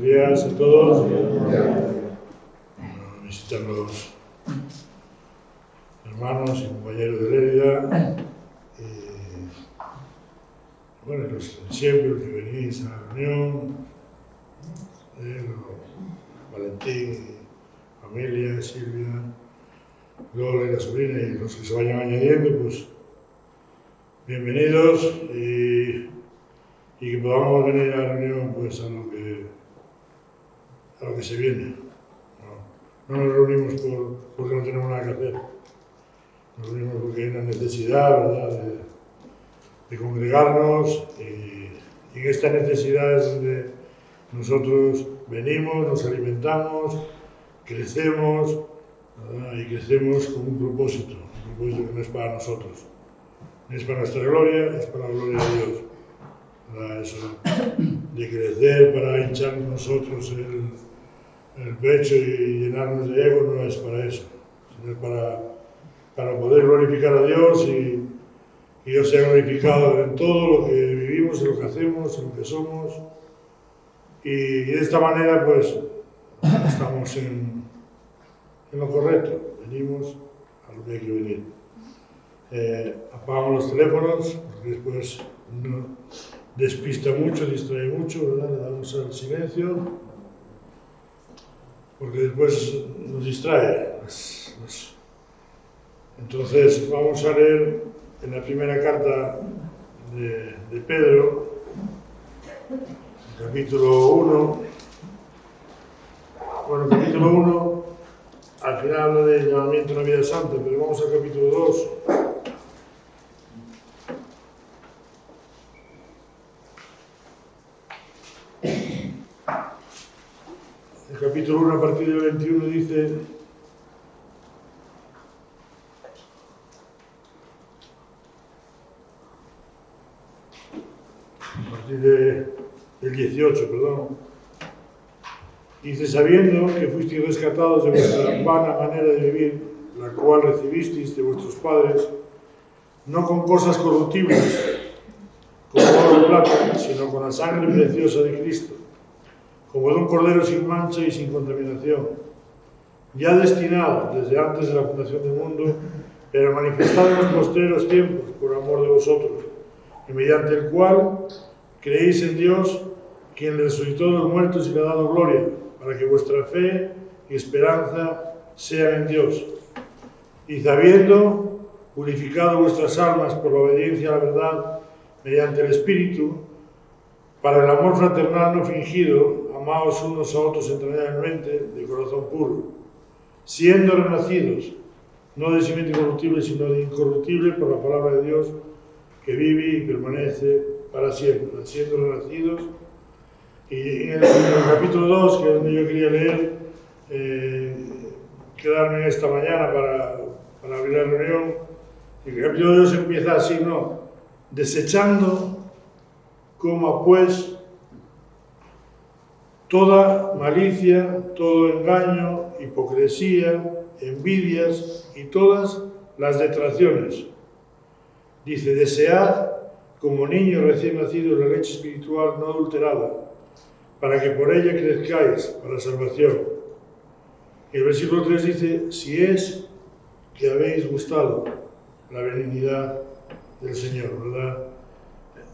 días a todos. Visitan los hermanos y compañeros de Lérida. Bueno, los siempre, los que venís a la reunión, Valentín, familia, Silvia, Lola, la sobrina y los que se vayan añadiendo, pues bienvenidos y que podamos venir a la reunión pues a lo que se viene. No nos reunimos porque no tenemos nada que hacer. Nos reunimos porque hay una necesidad, ¿verdad?, de congregarnos y en esta necesidad es donde nosotros venimos, nos alimentamos, crecemos, ¿verdad?, y crecemos con un propósito que no es para nosotros, no es para nuestra gloria, es para la gloria de Dios. ¿Verdad? Eso de crecer para hinchar nosotros el pecho y llenarnos de ego no es para eso, sino para poder glorificar a Dios y Dios sea glorificado en todo lo que vivimos, en lo que hacemos, en lo que somos. Y de esta manera, pues, estamos en lo correcto. Venimos a lo que hay que venir. Apagamos los teléfonos, porque después no despista mucho, distrae mucho, ¿verdad? Le damos al silencio, porque después nos distrae. Entonces, vamos a leer en la primera carta de Pedro, capítulo 1. Bueno, capítulo 1, al final habla de llamamiento a la vida santa, pero vamos al capítulo 2. El capítulo 1, a partir del 21, dice: del 18, perdón. Dice: sabiendo que fuisteis rescatados de vuestra vana manera de vivir, la cual recibisteis de vuestros padres, no con cosas corruptibles, como oro o plata, sino con la sangre preciosa de Cristo, como de un cordero sin mancha y sin contaminación, ya destinado desde antes de la fundación del mundo, pero manifestado en los postreros tiempos por amor de vosotros, y mediante el cual creéis en Dios, quien le resucitó de los muertos y le ha dado gloria, para que vuestra fe y esperanza sean en Dios. Y habiendo purificado vuestras almas por la obediencia a la verdad mediante el Espíritu, para el amor fraternal no fingido, amaos unos a otros entrañablemente, de corazón puro, siendo renacidos, no de simiente corruptible, sino de incorruptible, por la palabra de Dios, que vive y permanece para siempre, siendo renacidos. Y en el capítulo 2, que es donde yo quería leer, quedarme esta mañana para abrir la reunión, el capítulo 2 empieza así, ¿no? Desechando, como pues, toda malicia, todo engaño, hipocresía, envidias y todas las detracciones. Dice: desead, como niños recién nacidos, la leche espiritual no adulterada, para que por ella crezcáis para salvación. Y el versículo 3 dice: si es que habéis gustado la benignidad del Señor, ¿verdad?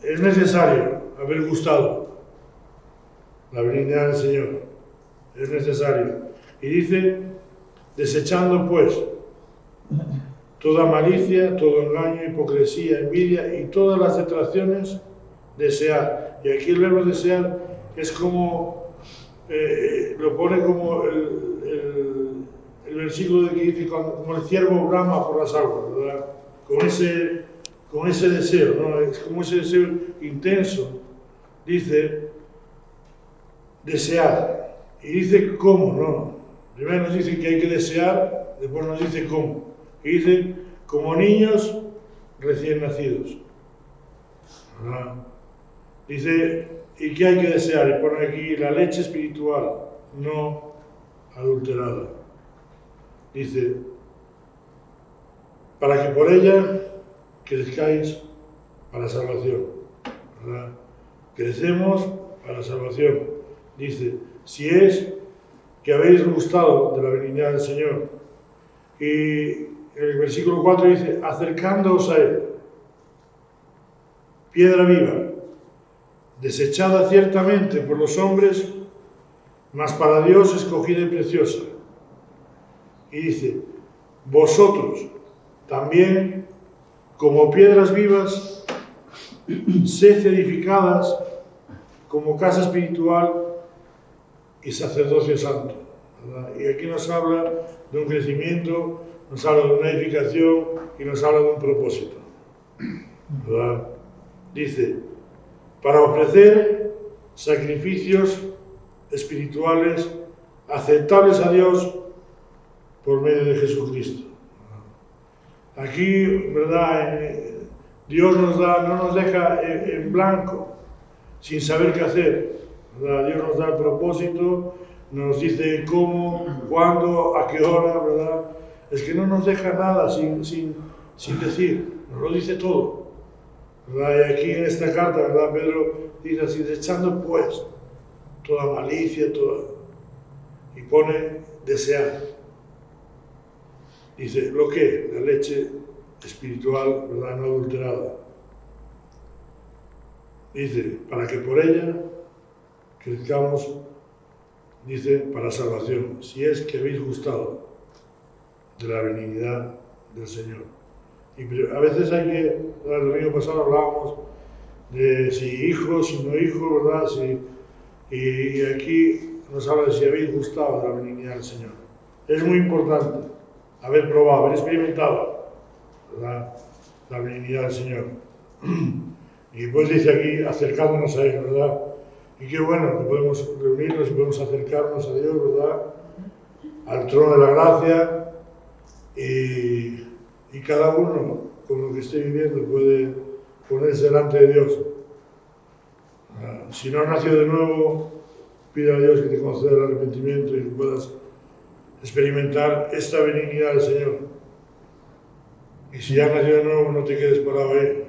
Es necesario haber gustado la benignidad del Señor, es necesario. Y dice: desechando pues toda malicia, todo engaño, hipocresía, envidia y todas las detracciones, desear. Y aquí el verbo desear es como, lo pone como el versículo de que dice, como el ciervo brama por las aguas, ¿verdad? Con ese deseo, ¿no? Es como ese deseo intenso. Dice, desear. Y dice cómo, ¿no? Primero nos dice que hay que desear, después nos dice cómo. Y dice, como niños recién nacidos. ¿Verdad? Dice, ¿y qué hay que desear? Y pone aquí la leche espiritual, no adulterada. Dice, para que por ella crezcáis para salvación. ¿Verdad? Crecemos para salvación. Dice, si es que habéis gustado de la benignidad del Señor. Y el versículo 4 dice, acercándoos a Él, piedra viva, desechada ciertamente por los hombres, mas para Dios escogida y preciosa. Y dice, vosotros también, como piedras vivas, sed edificadas como casa espiritual y sacerdocio santo, ¿verdad? Y aquí nos habla de un crecimiento, nos habla de una edificación y nos habla de un propósito, ¿verdad? Dice, para ofrecer sacrificios espirituales aceptables a Dios por medio de Jesucristo. Aquí, ¿verdad? Dios no nos deja en blanco, sin saber qué hacer, ¿verdad? Dios nos da el propósito, nos dice cómo, cuándo, a qué hora, ¿verdad? Es que no nos deja nada sin decir, nos lo dice todo, ¿verdad? Y aquí en esta carta, ¿verdad? Pedro dice así, desechando pues toda malicia, y pone desear. Dice, ¿lo qué? La leche espiritual, ¿verdad? No adulterada. Dice, para que por ella crezcamos, dice, para salvación, si es que habéis gustado de la benignidad del Señor. Y a veces hay que, el domingo pasado hablábamos de si hijos, si no hijos, ¿verdad? Y aquí nos habla de si habéis gustado de la benignidad del Señor. Es muy importante haber probado, haber experimentado, ¿verdad? La benignidad del Señor. Y pues dice aquí, acercándonos a Él, ¿verdad? Y qué bueno que podemos reunirnos y podemos acercarnos a Dios, ¿verdad? Al trono de la gracia, y cada uno, con lo que esté viviendo, puede ponerse delante de Dios. Si no has nacido de nuevo, pide a Dios que te conceda el arrepentimiento y que puedas experimentar esta benignidad del Señor. Y si ya has nacido de nuevo, no te quedes parado ahí,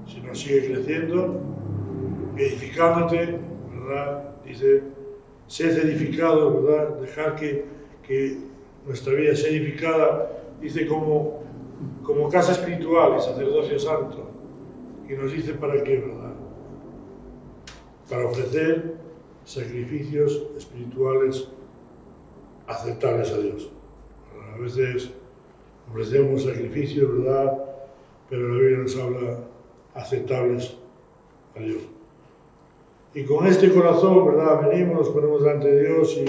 sino sigue creciendo, edificándote, ¿verdad? Dice, sed edificados, ¿verdad? Dejar que nuestra vida sea edificada, dice, como casa espiritual y sacerdocio santo. Y nos dice para qué, ¿verdad? Para ofrecer sacrificios espirituales aceptables a Dios. A veces ofrecemos sacrificios, ¿verdad? Pero la Biblia nos habla aceptables a Dios. Y con este corazón, ¿verdad? Venimos, nos ponemos delante de Dios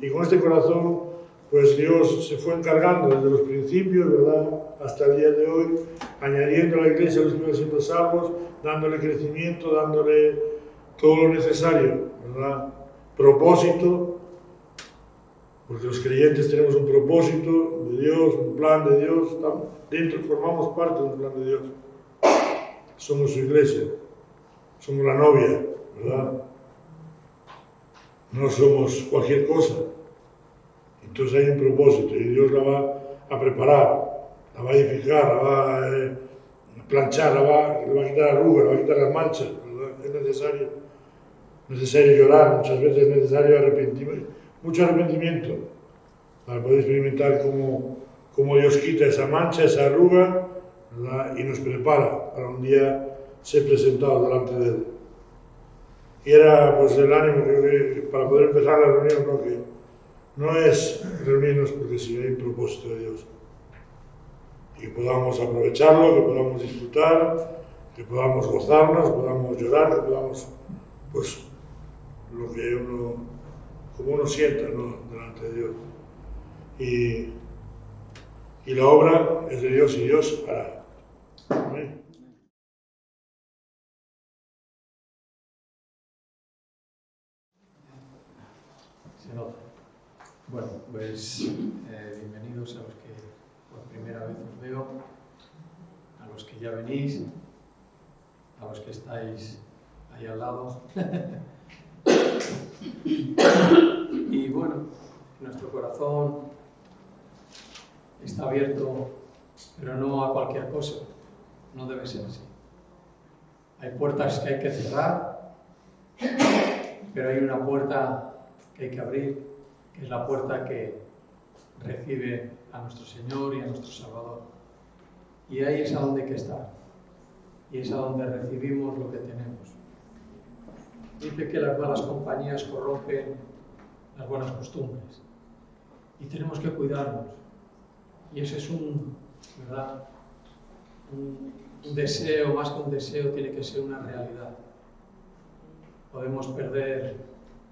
y con este corazón, pues Dios se fue encargando desde los principios, ¿verdad? Hasta el día de hoy, añadiendo a la iglesia los que iban siendo salvos, dándole crecimiento, dándole todo lo necesario, ¿verdad? Propósito, porque los creyentes tenemos un propósito de Dios, un plan de Dios, estamos dentro, formamos parte de un plan de Dios. Somos su iglesia, somos la novia, ¿verdad? No somos cualquier cosa. Entonces hay un propósito y Dios la va a preparar, la va a edificar, la va a planchar, le va a quitar arrugas, le va a quitar las manchas, ¿verdad? Es necesario llorar, muchas veces es necesario arrepentimiento, mucho arrepentimiento para poder experimentar cómo Dios quita esa mancha, esa arruga, ¿verdad? Y nos prepara para un día ser presentados delante de Él. Y era pues el ánimo que para poder empezar la reunión, ¿no? Que no es reunirnos porque sí, hay un propósito de Dios. Y que podamos aprovecharlo, que podamos disfrutar, que podamos gozarnos, que podamos llorar, que podamos, pues, lo que como uno sienta, ¿no? Delante de Dios. Y la obra es de Dios y Dios hará. Amén. Se nota. Bueno, pues bienvenidos a los que por primera vez os veo, a los que ya venís, a los que estáis ahí al lado. Y bueno, nuestro corazón está abierto, pero no a cualquier cosa. No debe ser así. Hay puertas que hay que cerrar pero hay una puerta que hay que abrir, que es la puerta que recibe a nuestro Señor y a nuestro Salvador. Y ahí es a donde hay que estar. Y es a donde recibimos lo que tenemos. Dice que las malas compañías corrompen las buenas costumbres. Y tenemos que cuidarnos. Y ese es ¿verdad? Un deseo, más que un deseo, tiene que ser una realidad. Podemos perder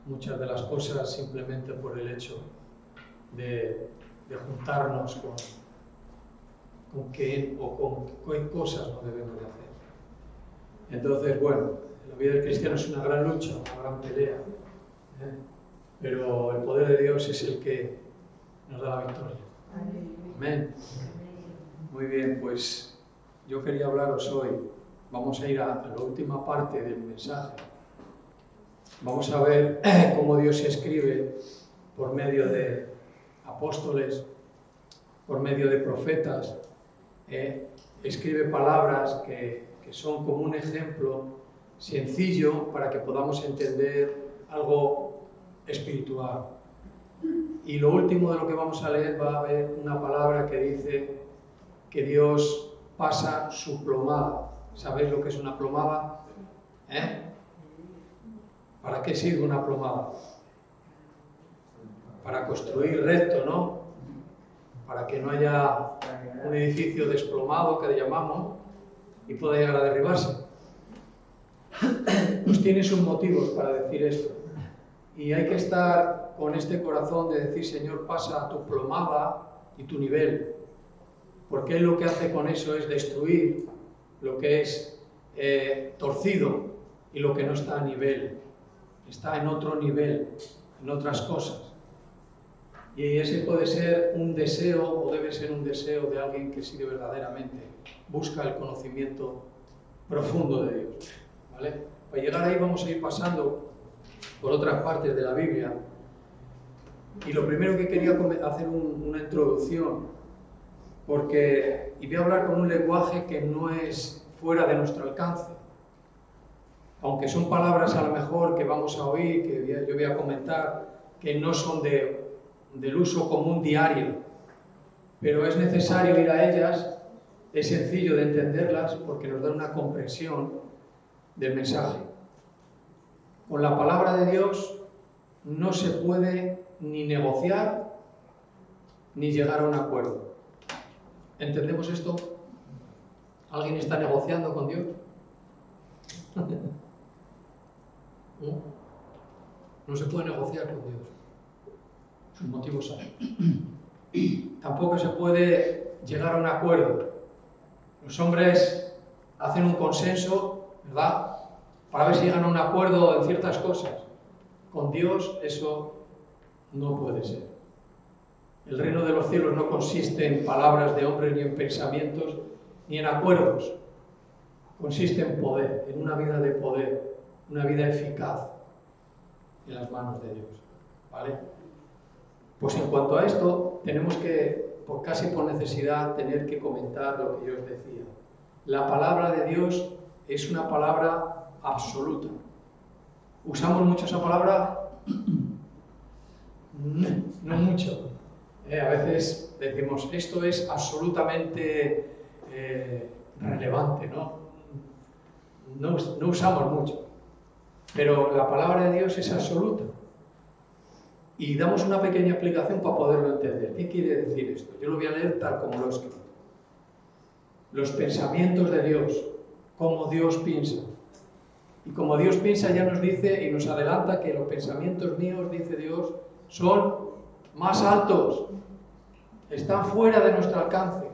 muchas de las cosas simplemente por el hecho de juntarnos con qué o con qué cosas no debemos de hacer. Entonces, bueno, la vida del cristiano es una gran lucha, una gran pelea, pero el poder de Dios es el que nos da la victoria. Amén. Muy bien, pues yo quería hablaros hoy, vamos a ir a la última parte del mensaje. Vamos a ver cómo Dios se escribe por medio de apóstoles, por medio de profetas, escribe palabras que son como un ejemplo sencillo para que podamos entender algo espiritual. Y lo último de lo que vamos a leer va a haber una palabra que dice que Dios pasa su plomada. ¿Sabéis lo que es una plomada? ¿Para qué sirve una plomada? Para construir recto, ¿no? Para que no haya un edificio desplomado, que le llamamos, y pueda llegar a derribarse. Pues tiene sus motivos para decir esto. Y hay que estar con este corazón de decir, Señor, pasa tu plomada y tu nivel. Porque Él lo que hace con eso es destruir lo que es torcido y lo que no está a nivel. Está en otro nivel, en otras cosas. Y ese puede ser un deseo o debe ser un deseo de alguien que sí de verdaderamente busca el conocimiento profundo de Dios. ¿Vale? Para llegar ahí vamos a ir pasando por otras partes de la Biblia. Y lo primero que quería hacer una introducción, y voy a hablar con un lenguaje que no es fuera de nuestro alcance. Aunque son palabras a lo mejor que vamos a oír, que yo voy a comentar, que no son del uso común diario, pero es necesario ir a ellas, es sencillo de entenderlas porque nos dan una comprensión del mensaje. Con la palabra de Dios no se puede ni negociar ni llegar a un acuerdo. ¿Entendemos esto? ¿Alguien está negociando con Dios? No se puede negociar con Dios. Sus motivos hay. Tampoco se puede llegar a un acuerdo. Los hombres hacen un consenso, ¿verdad?, para ver si llegan a un acuerdo en ciertas cosas. Con Dios eso no puede ser. El reino de los cielos no consiste en palabras de hombres, ni en pensamientos, ni en acuerdos. Consiste en poder, en una vida de poder, una vida eficaz en las manos de Dios. ¿Vale? Pues en cuanto a esto, tenemos que, casi por necesidad, tener que comentar lo que yo os decía. La palabra de Dios es una palabra absoluta. ¿Usamos mucho esa palabra? No mucho. A veces decimos, esto es absolutamente relevante, ¿no? No usamos mucho. Pero la palabra de Dios es absoluta. Y damos una pequeña explicación para poderlo entender. ¿Qué quiere decir esto? Yo lo voy a leer tal como lo he escrito. Los pensamientos de Dios, cómo Dios piensa. Y como Dios piensa, ya nos dice y nos adelanta que los pensamientos míos, dice Dios, son más altos, están fuera de nuestro alcance.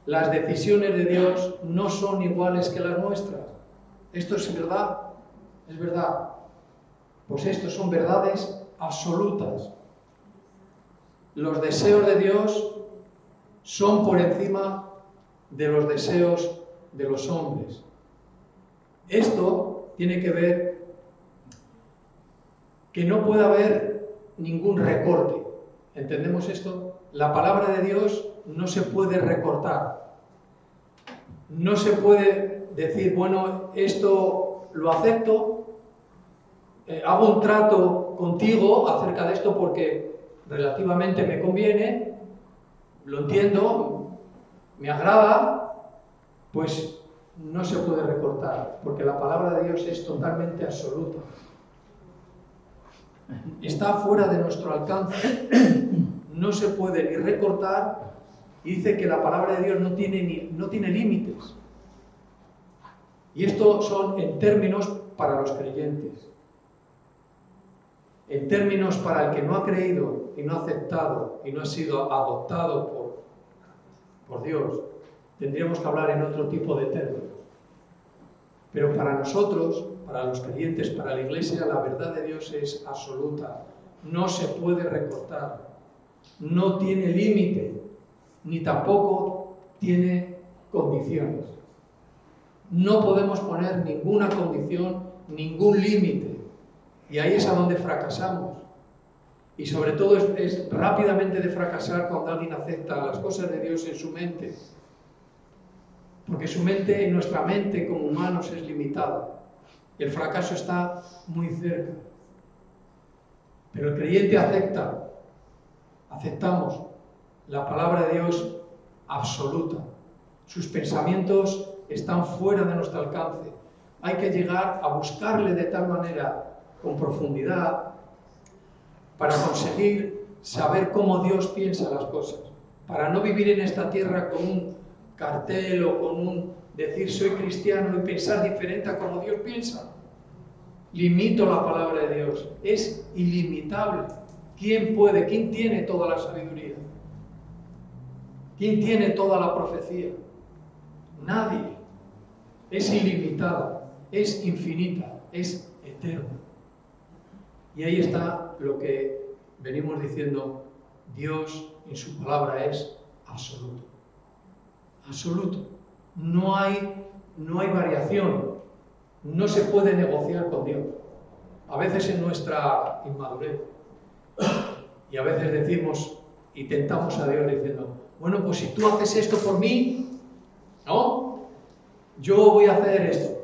Las decisiones de Dios no son iguales que las nuestras. ¿Esto es verdad? Es verdad. Pues estos son verdades absolutas. Los deseos de Dios son por encima de los deseos de los hombres. Esto tiene que ver que no puede haber ningún recorte. ¿Entendemos esto? La palabra de Dios no se puede recortar. No se puede decir, bueno, esto lo acepto, hago un trato contigo acerca de esto porque relativamente me conviene, lo entiendo, me agrada, pues no se puede recortar, porque la palabra de Dios es totalmente absoluta. Está fuera de nuestro alcance, no se puede ni recortar, y dice que la palabra de Dios no tiene límites. Y esto son en términos para los creyentes. En términos para el que no ha creído y no ha aceptado y no ha sido adoptado por Dios, tendríamos que hablar en otro tipo de términos. Pero para nosotros, para los creyentes, para la Iglesia, la verdad de Dios es absoluta. No se puede recortar, no tiene límite, ni tampoco tiene condiciones. No podemos poner ninguna condición, ningún límite. Y ahí es a donde fracasamos. Y sobre todo es rápidamente de fracasar cuando alguien acepta las cosas de Dios en su mente. Porque su mente, nuestra mente como humanos es limitada. El fracaso está muy cerca. Pero el creyente aceptamos la palabra de Dios absoluta. Sus pensamientos están fuera de nuestro alcance. Hay que llegar a buscarle de tal manera, con profundidad, para conseguir saber cómo Dios piensa las cosas. Para no vivir en esta tierra con un cartel o con un decir soy cristiano y pensar diferente a como Dios piensa. Limito la palabra de Dios. Es ilimitable. ¿Quién puede? ¿Quién tiene toda la sabiduría? ¿Quién tiene toda la profecía? Nadie. Es ilimitada, es infinita, es eterna. Y ahí está lo que venimos diciendo. Dios en su palabra es absoluto. Absoluto. No hay variación. No se puede negociar con Dios. A veces en nuestra inmadurez. Y a veces decimos y tentamos a Dios diciendo, bueno, pues si tú haces esto por mí, ¿no? Yo voy a hacer esto.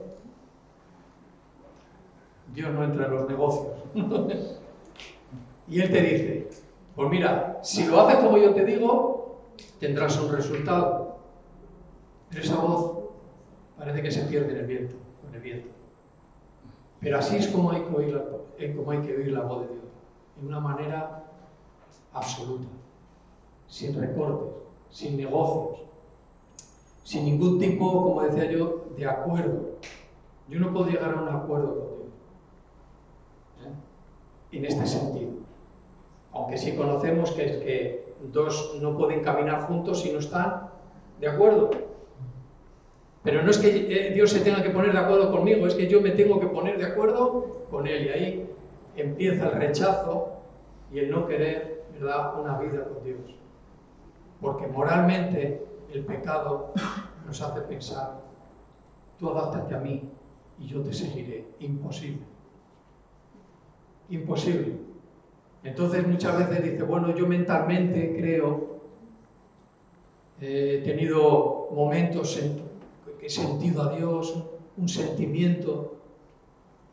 Dios no entra en los negocios. Y Él te dice, pues mira, si lo haces como yo te digo, tendrás un resultado. Pero esa voz parece que se pierde en el viento, con el viento. Pero así es como hay que oír la voz de Dios, de una manera absoluta, sin recortes, sin negocios, sin ningún tipo, como decía yo, de acuerdo. Yo no puedo llegar a un acuerdo con Dios, en este sentido. Aunque sí conocemos que dos no pueden caminar juntos si no están de acuerdo. Pero no es que Dios se tenga que poner de acuerdo conmigo, es que yo me tengo que poner de acuerdo con Él. Y ahí empieza el rechazo y el no querer, ¿verdad?, una vida con Dios. Porque moralmente el pecado nos hace pensar, tú adáptate a mí y yo te seguiré. Imposible. Imposible. Entonces muchas veces dice, bueno, yo mentalmente creo, he tenido momentos en que he sentido a Dios, un sentimiento,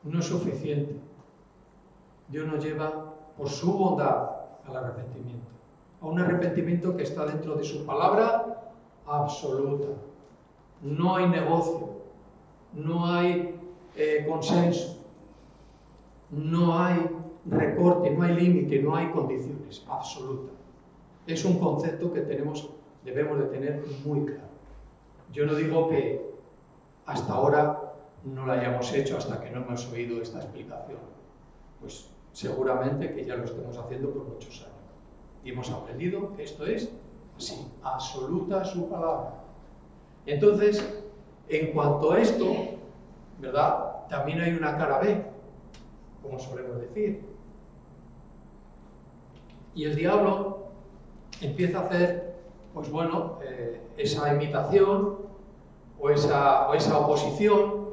no es suficiente. Dios nos lleva por su bondad al arrepentimiento, a un arrepentimiento que está dentro de su palabra absoluta. No hay negocio, no hay consenso, no hay recorte, no hay límite, no hay condiciones, absoluta. Es un concepto que debemos de tener muy claro. Yo no digo que hasta ahora no lo hayamos hecho hasta que no hemos oído esta explicación. Pues seguramente que ya lo estamos haciendo por muchos años. Y hemos aprendido que esto es así, absoluta su palabra. Entonces, en cuanto a esto, ¿verdad?, también hay una cara B, como solemos decir. Y el diablo empieza a hacer, pues bueno, esa imitación, o esa oposición,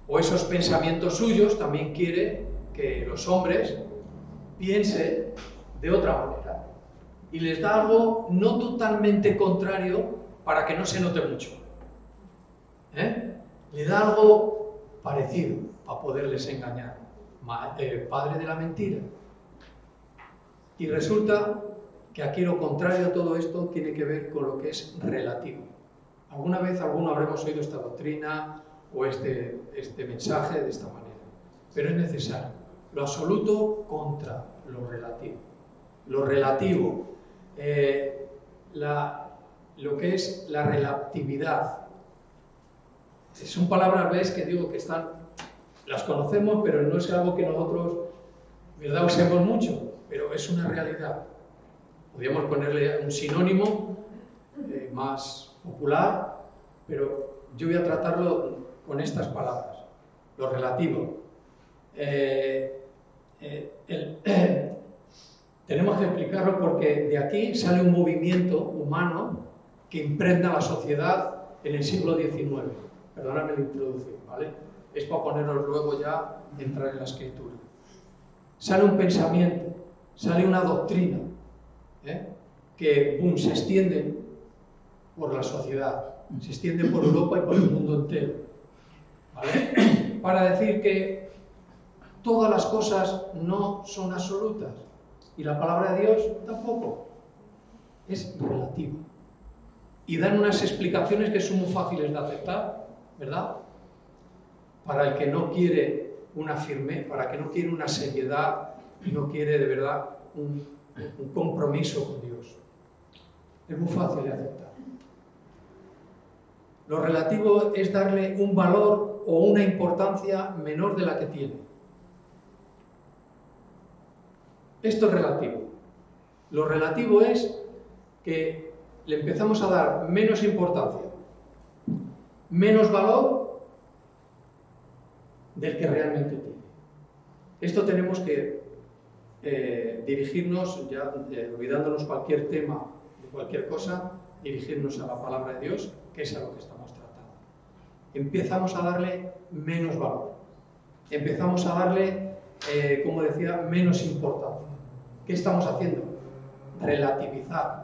o esos pensamientos suyos. También quiere que los hombres piensen de otra manera. Y les da algo no totalmente contrario para que no se note mucho. Le da algo parecido para poderles engañar. padre de la mentira. Y resulta que aquí lo contrario a todo esto tiene que ver con lo que es relativo. Alguna vez alguno habremos oído esta doctrina o este mensaje de esta manera, pero es necesario. Lo absoluto contra lo relativo. Lo relativo, lo que es la relatividad. Son palabras, ¿ves?, que digo que las conocemos, pero no es algo que nosotros, ¿verdad?, usemos mucho, pero es una realidad. Podríamos ponerle un sinónimo más popular, pero yo voy a tratarlo con estas palabras. Lo relativo. Tenemos que explicarlo porque de aquí sale un movimiento humano que impregna la sociedad en el siglo XIX. Perdóname la introducción, ¿vale? Es para poneros luego ya entrar en la escritura. Sale un pensamiento, sale una doctrina, que se extiende por la sociedad, se extiende por Europa y por el mundo entero, ¿vale? Para decir que todas las cosas no son absolutas y la palabra de Dios tampoco, es relativa. Y dan unas explicaciones que son muy fáciles de aceptar, ¿verdad? Para el que no quiere una firmeza, para el que no quiere una seriedad y no quiere de verdad un compromiso con Dios. Es muy fácil de aceptar. Lo relativo es darle un valor o una importancia menor de la que tiene. Esto es relativo. Lo relativo es que le empezamos a dar menos importancia, menos valor del que realmente tiene. Esto tenemos que dirigirnos, ya olvidándonos cualquier tema, de cualquier cosa, dirigirnos a la palabra de Dios, que es a lo que estamos tratando. Empezamos a darle menos valor, empezamos a darle, como decía, menos importancia. ¿Qué estamos haciendo? Relativizar.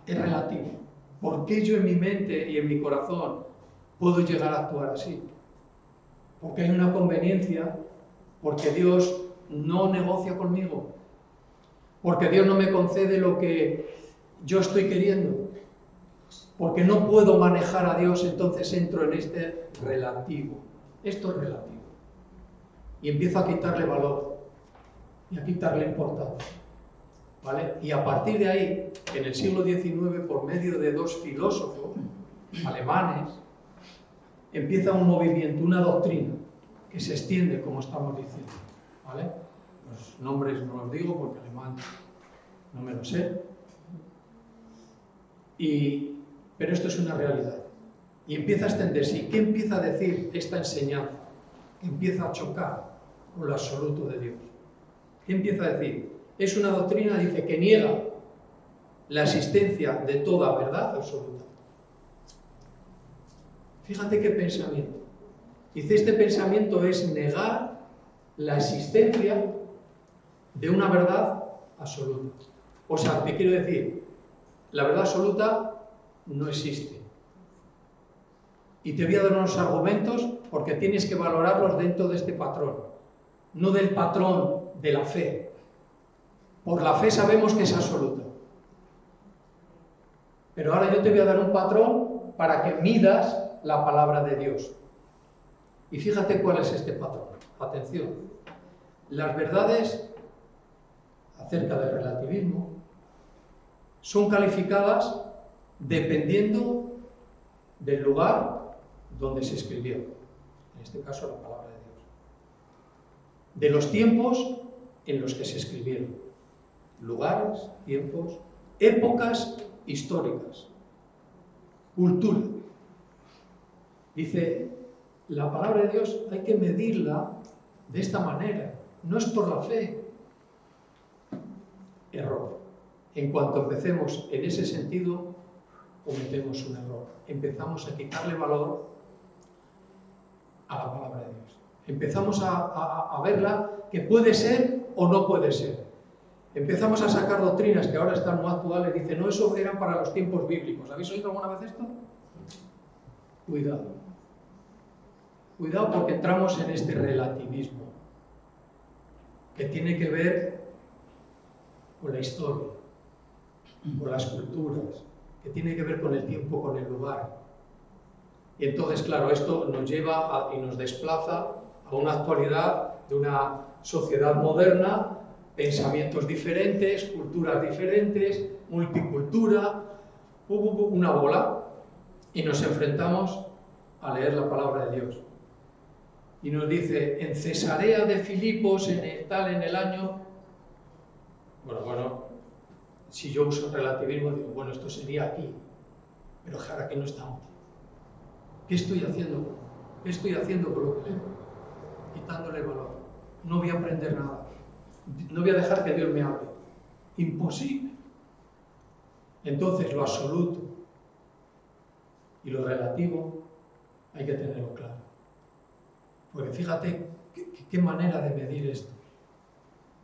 Es relativo. ¿Por qué yo en mi mente y en mi corazón puedo llegar a actuar así? Porque hay una conveniencia, porque Dios no negocia conmigo, porque Dios no me concede lo que yo estoy queriendo, porque no puedo manejar a Dios, entonces entro en este relativo. Esto es relativo. Y empiezo a quitarle valor y a quitarle importancia, ¿vale? Y a partir de ahí, en el siglo XIX, por medio de dos filósofos alemanes, empieza un movimiento, una doctrina, que se extiende, como estamos diciendo, ¿vale? Los nombres no los digo porque alemán no me lo sé, pero esto es una realidad. Y empieza a extenderse. ¿Y qué empieza a decir esta enseñanza? Que empieza a chocar con lo absoluto de Dios. ¿Qué empieza a decir? Es una doctrina, dice, que niega la existencia de toda verdad absoluta. Fíjate qué pensamiento. Dice, este pensamiento es negar la existencia de una verdad absoluta. O sea, te quiero decir, la verdad absoluta no existe. Y te voy a dar unos argumentos porque tienes que valorarlos dentro de este patrón, no del patrón de la fe. Por la fe sabemos que es absoluta. Pero ahora yo te voy a dar un patrón para que midas la palabra de Dios. Y fíjate cuál es este patrón. Atención. Las verdades acerca del relativismo son calificadas dependiendo del lugar donde se escribió. En este caso, la palabra de Dios. De los tiempos en los que se escribieron. Lugares, tiempos, épocas históricas. Cultura. Dice, la palabra de Dios hay que medirla de esta manera. No es por la fe. Error. En cuanto empecemos en ese sentido, cometemos un error. Empezamos a quitarle valor a la palabra de Dios. Empezamos a verla que puede ser o no puede ser. Empezamos a sacar doctrinas que ahora están muy actuales. Dicen, no, eso eran para los tiempos bíblicos. ¿Habéis oído alguna vez esto? Cuidado. Cuidado porque entramos en este relativismo. que tiene que ver con la historia, con las culturas, que tiene que ver con el tiempo, con el lugar. Y entonces, claro, esto nos lleva y nos desplaza a una actualidad de una sociedad moderna, pensamientos diferentes, culturas diferentes, multicultura, una bola, y nos enfrentamos a leer la palabra de Dios. Y nos dice, en Cesarea de Filipos, en el año... Bueno, si yo uso relativismo, digo, bueno, esto sería aquí, pero ahora que no estamos. ¿Qué estoy haciendo? ¿Qué estoy haciendo con lo que leo? Quitándole valor. No voy a aprender nada. No voy a dejar que Dios me hable. Imposible. Entonces, lo absoluto y lo relativo hay que tenerlo claro. Porque fíjate qué manera de medir esto.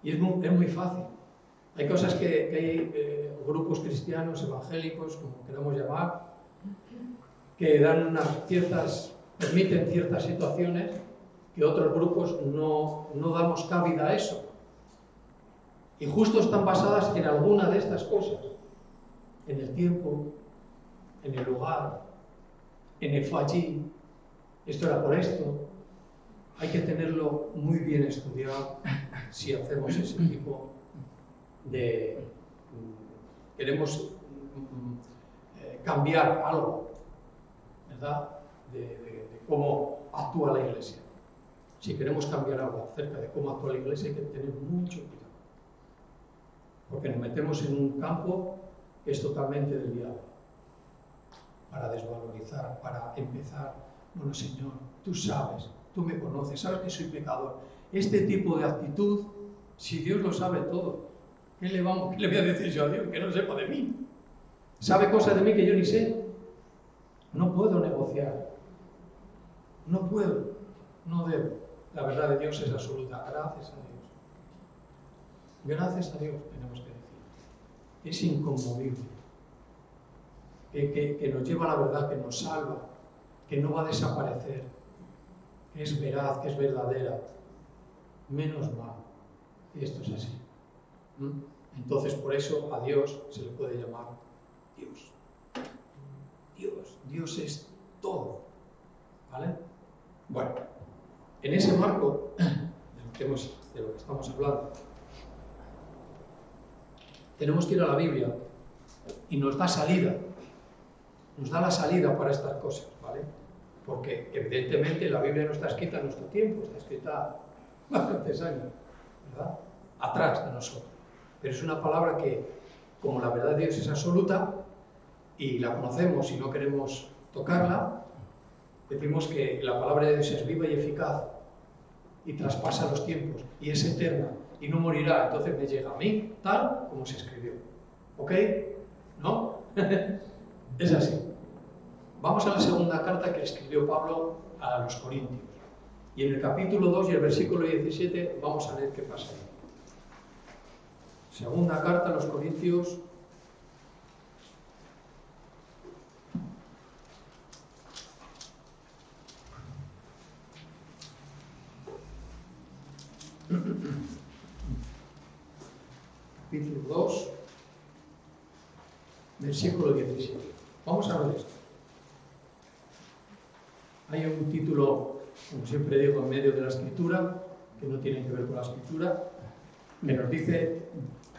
Y es muy fácil. Hay cosas que hay grupos cristianos, evangélicos, como queramos llamar, que dan permiten ciertas situaciones que otros grupos no damos cabida a eso. Y justo están basadas en alguna de estas cosas. En el tiempo, en el lugar, en el fue allí, esto era por esto. Hay que tenerlo muy bien estudiado si hacemos ese tipo de... queremos cambiar algo, ¿verdad? De cómo actúa la Iglesia. Si queremos cambiar algo acerca de cómo actúa la Iglesia, hay que tener mucho cuidado. Porque nos metemos en un campo que es totalmente desviado. Para desvalorizar, para empezar, bueno, Señor, tú sabes, tú me conoces, sabes que soy pecador. Este tipo de actitud, si Dios lo sabe todo, ¿qué le voy a decir yo a Dios que no sepa de mí? ¿Sabe cosas de mí que yo ni sé? No puedo negociar. No puedo. No debo. La verdad de Dios es absoluta. Gracias a Dios. Gracias a Dios, tenemos que decir. Es inconmovible. Que nos lleva a la verdad, que nos salva, que no va a desaparecer, que es veraz, que es verdadera. Menos mal. Y esto es así. Entonces, por eso a Dios se le puede llamar Dios. Dios es todo. ¿Vale? Bueno, en ese marco de lo que estamos hablando, tenemos que ir a la Biblia y nos da salida. Nos da la salida para estas cosas, ¿vale? Porque evidentemente la Biblia no está escrita en nuestro tiempo, está escrita bastantes años, ¿verdad? Atrás de nosotros. Pero es una palabra que, como la verdad de Dios es absoluta y la conocemos y no queremos tocarla, decimos que la palabra de Dios es viva y eficaz y traspasa los tiempos y es eterna y no morirá. Entonces me llega a mí tal como se escribió. ¿Ok? ¿No? Es así. Vamos a la segunda carta que escribió Pablo a los Corintios. Y en el capítulo 2 y el versículo 17 vamos a leer qué pasa ahí. Segunda carta a los Corintios. Capítulo 2, versículo 17. Vamos a ver esto. Hay un título, como siempre digo, en medio de la escritura, que no tiene que ver con la escritura, que nos dice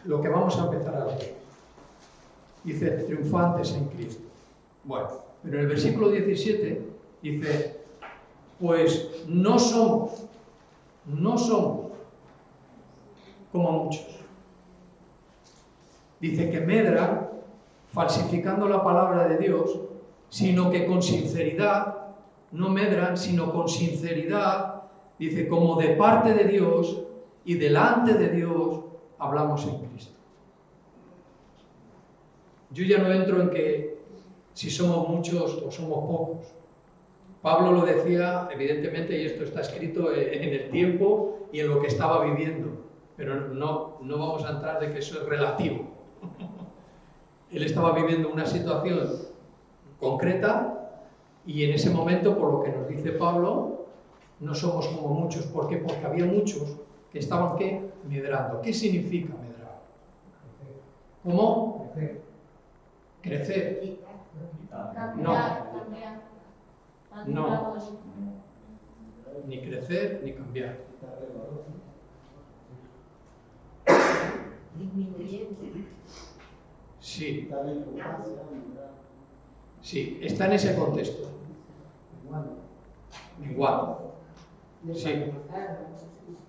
lo que vamos a empezar a leer. Dice, triunfantes en Cristo. Bueno, pero en el versículo 17 dice, pues no somos como muchos. Dice que medran falsificando la palabra de Dios, sino que con sinceridad, no medran, sino con sinceridad, dice, como de parte de Dios y delante de Dios hablamos en Cristo. Yo ya no entro en que si somos muchos o somos pocos. Pablo lo decía, evidentemente, y esto está escrito en el tiempo y en lo que estaba viviendo, pero no vamos a entrar de que eso es relativo. Él estaba viviendo una situación concreta y en ese momento, por lo que nos dice Pablo, no somos como muchos. ¿Por qué? Porque había muchos que estaban ¿qué? Medrando. ¿Qué significa medrar? ¿Cómo? Crecer. No. No. Ni crecer ni cambiar. Sí. Sí, está en ese contexto. Igual. Sí.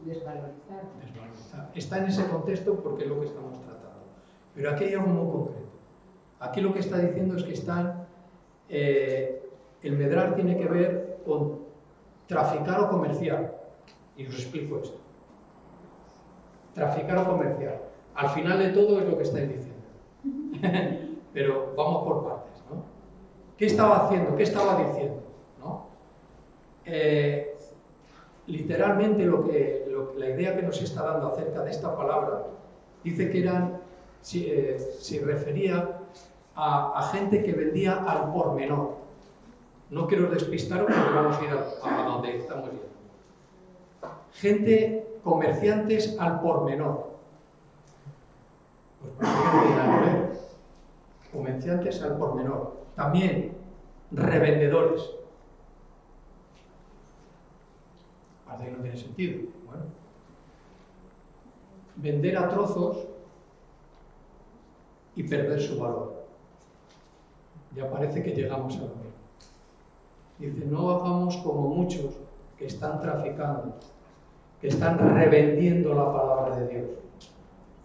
Desvalorizar. Está en ese contexto porque es lo que estamos tratando. Pero aquí hay algo muy concreto. Aquí lo que está diciendo es que el medrar tiene que ver con traficar o comerciar. Y os explico esto. Traficar o comerciar. Al final de todo es lo que estáis diciendo. Pero vamos por partes, ¿no? ¿Qué estaba haciendo? ¿Qué estaba diciendo? ¿No? Literalmente la idea que nos está dando acerca de esta palabra dice que se refería a gente que vendía al por menor. No quiero despistaros porque vamos a ir a donde estamos yendo. Gente, comerciantes al por menor. Pues parece que no tiene nada que ver. Comerciantes al por menor. También revendedores. Parece que no tiene sentido. Bueno. Vender a trozos y perder su valor. Ya parece que llegamos a lo mismo. Dice, no hagamos como muchos que están traficando, que están revendiendo la palabra de Dios.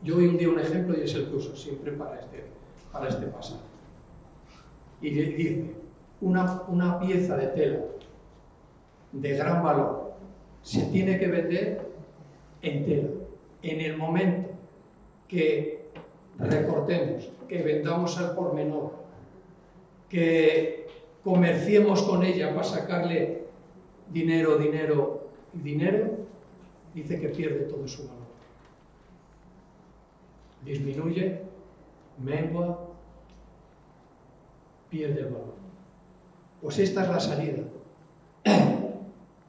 Yo hoy un día un ejemplo y es el que uso siempre para este pasaje. Y dice, una pieza de tela de gran valor se tiene que vender entera. En el momento que recortemos, que vendamos al por menor, que comerciemos con ella para sacarle dinero, dice que pierde todo su valor. Disminuye, mengua, pierde el valor. Pues esta es la salida.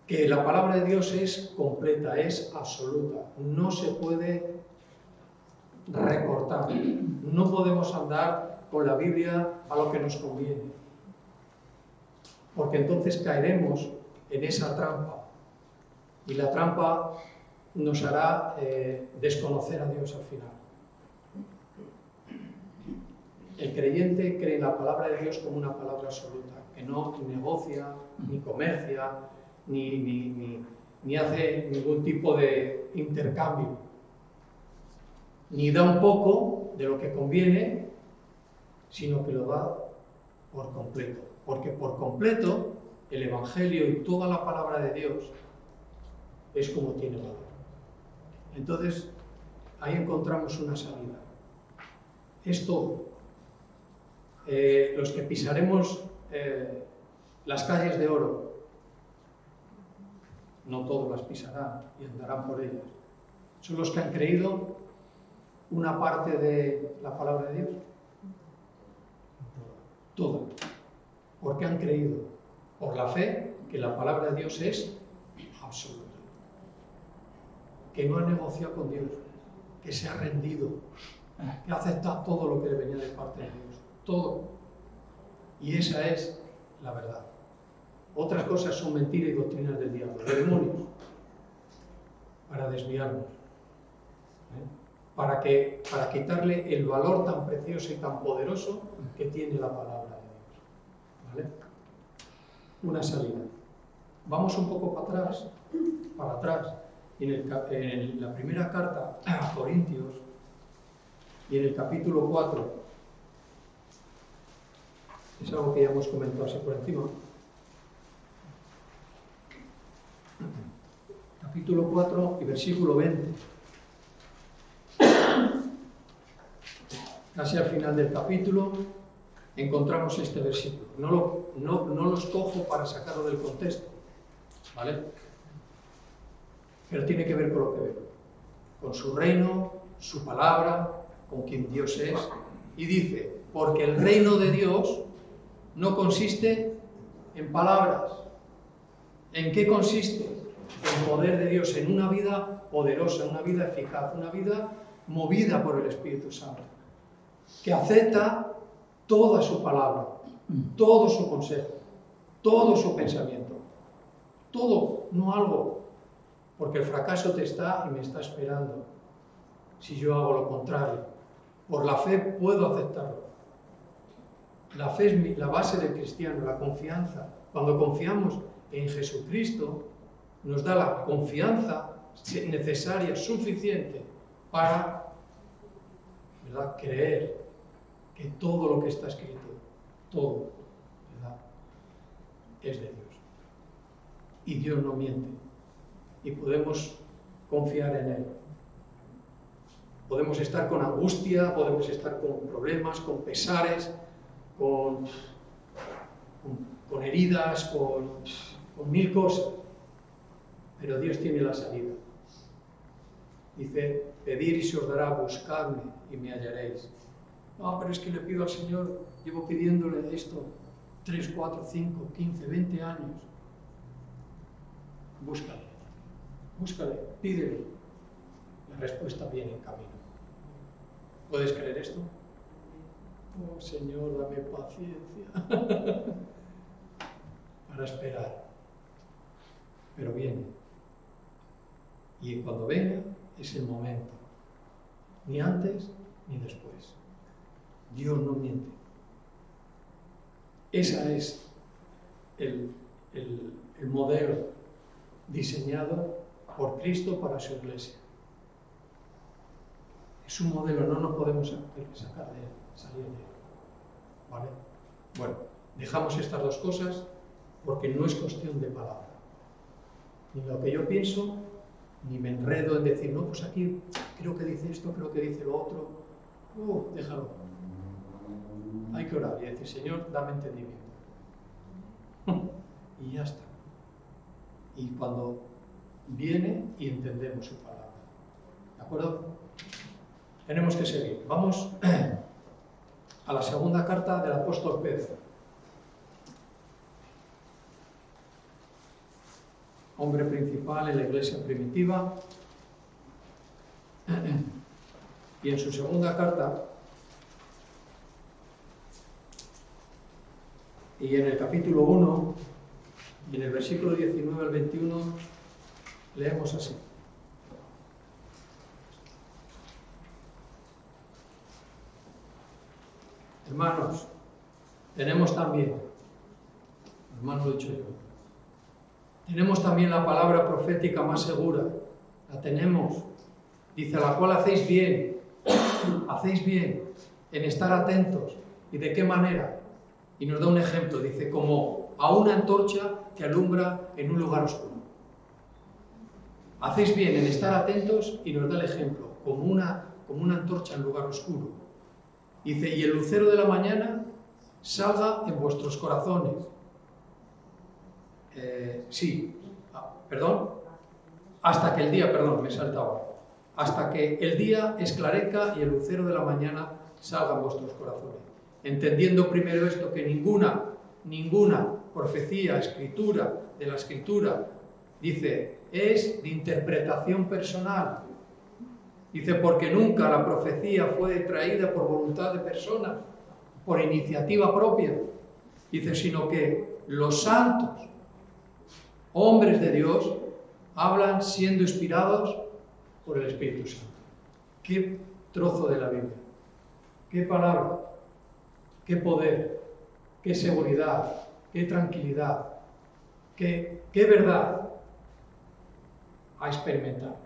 Que la palabra de Dios es completa, es absoluta. No se puede recortar. No podemos andar con la Biblia a lo que nos conviene. Porque entonces caeremos en esa trampa. Y la trampa nos hará desconocer a Dios al final. El creyente cree en la palabra de Dios como una palabra absoluta, que no negocia, ni comercia, ni hace ningún tipo de intercambio, ni da un poco de lo que conviene, sino que lo da por completo. Porque por completo el Evangelio y toda la palabra de Dios es como tiene valor. Entonces, ahí encontramos una salida. Es todo. Los que pisaremos las calles de oro, no todos las pisarán y andarán por ellas. Son los que han creído una parte de la palabra de Dios. Toda. Porque han creído por la fe que la palabra de Dios es absoluta. Que no ha negociado con Dios, que se ha rendido, que ha aceptado todo lo que le venía de parte de Dios. Todo. Y esa es la verdad. Otras cosas son mentiras y doctrinas del diablo, de demonios, para desviarnos, para quitarle el valor tan precioso y tan poderoso que tiene la palabra de Dios. ¿Vale? Una salida. Vamos un poco para atrás, en la primera carta a Corintios y en el capítulo 4, es algo que ya hemos comentado así por encima. Capítulo 4 y versículo 20. Casi al final del capítulo encontramos este versículo. No lo escojo para sacarlo del contexto, ¿vale? Pero tiene que ver con lo que veo. Con su reino, su palabra, con quien Dios es. Y dice, porque el reino de Dios no consiste en palabras. ¿En qué consiste? del poder de Dios en una vida poderosa, una vida eficaz, una vida movida por el Espíritu Santo, que acepta toda su palabra, todo su consejo, todo su pensamiento, todo, no algo, porque el fracaso te está y me está esperando si yo hago lo contrario. Por la fe puedo aceptarlo. La fe es la base del cristiano, la confianza. Cuando confiamos en Jesucristo, nos da la confianza necesaria, suficiente, para, ¿verdad?, creer que todo lo que está escrito, todo, ¿verdad?, es de Dios. Y Dios no miente. Y podemos confiar en Él. Podemos estar con angustia, podemos estar con problemas, con pesares, con heridas, con mil cosas. Pero Dios tiene la salida. Dice, pedir y se os dará, buscadme y me hallaréis. No, pero es que le pido al Señor, llevo pidiéndole esto 3, 4, 5, 15, 20 años. Búscale, búscale, pídele. La respuesta viene en camino. ¿Puedes creer esto? Oh, Señor, dame paciencia para esperar. Pero viene. Y cuando venga, es el momento. Ni antes ni después. Dios no miente. Ese es el modelo diseñado por Cristo para su iglesia. Es un modelo, no nos podemos sacar de él, salir de él. ¿Vale? Bueno, dejamos estas dos cosas porque no es cuestión de palabra. Ni lo que yo pienso, ni me enredo en decir, no, pues aquí creo que dice esto, creo que dice lo otro. Déjalo. Hay que orar y decir, Señor, dame entendimiento. Y ya está. Y cuando viene y entendemos su palabra. ¿De acuerdo? Tenemos que seguir. Vamos a la segunda carta del apóstol Pedro. Hombre principal en la iglesia primitiva. Y en su segunda carta, y en el capítulo 1, y en el versículo 19 al 21, leemos así. Hermanos, tenemos también, hermano lo he dicho yo, tenemos también la palabra profética más segura, la tenemos, dice, a la cual hacéis bien en estar atentos. ¿Y de qué manera? Y nos da un ejemplo, dice, como a una antorcha que alumbra en un lugar oscuro. Hacéis bien en estar atentos y nos da el ejemplo, como una antorcha en lugar oscuro. Dice, y el lucero de la mañana salga en vuestros corazones. Hasta que el día, me he saltado. Hasta que el día esclarezca y el lucero de la mañana salga en vuestros corazones. Entendiendo primero esto, que ninguna profecía, escritura de la escritura, dice, es de interpretación personal. Dice, porque nunca la profecía fue traída por voluntad de personas, por iniciativa propia. Dice, sino que los santos, hombres de Dios, hablan siendo inspirados por el Espíritu Santo. Qué trozo de la Biblia, qué palabra, qué poder, qué seguridad, qué tranquilidad, qué verdad a experimentar.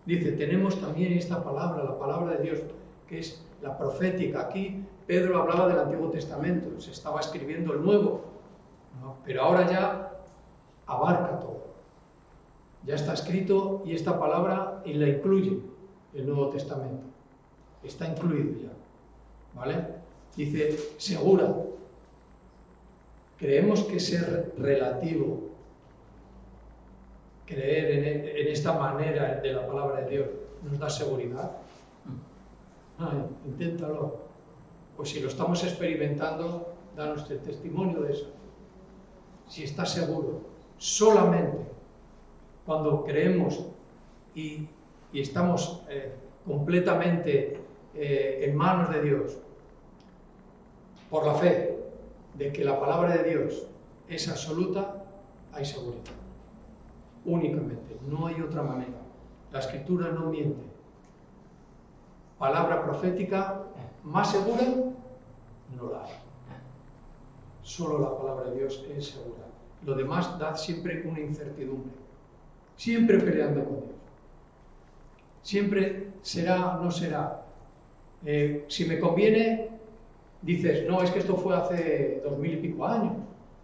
Dice, tenemos también esta palabra, la palabra de Dios, que es la profética. Aquí Pedro hablaba del Antiguo Testamento, se estaba escribiendo el Nuevo, ¿no? Pero ahora ya abarca todo. Ya está escrito y esta palabra y la incluye el Nuevo Testamento. Está incluido ya, ¿vale? Dice, segura. Creemos que ser relativo, creer en esta manera de la palabra de Dios, nos da seguridad. Inténtalo. Pues si lo estamos experimentando, danos el testimonio de eso. Si estás seguro, solamente cuando creemos y estamos completamente en manos de Dios, por la fe de que la palabra de Dios es absoluta, hay seguridad. Únicamente, no hay otra manera. La Escritura no miente. Palabra profética más segura, no la hay. Solo la palabra de Dios es segura. Lo demás da siempre una incertidumbre. Siempre peleando con Dios. Siempre será, no será. Si me conviene, dices, no, es que esto fue hace 2000 y pico años.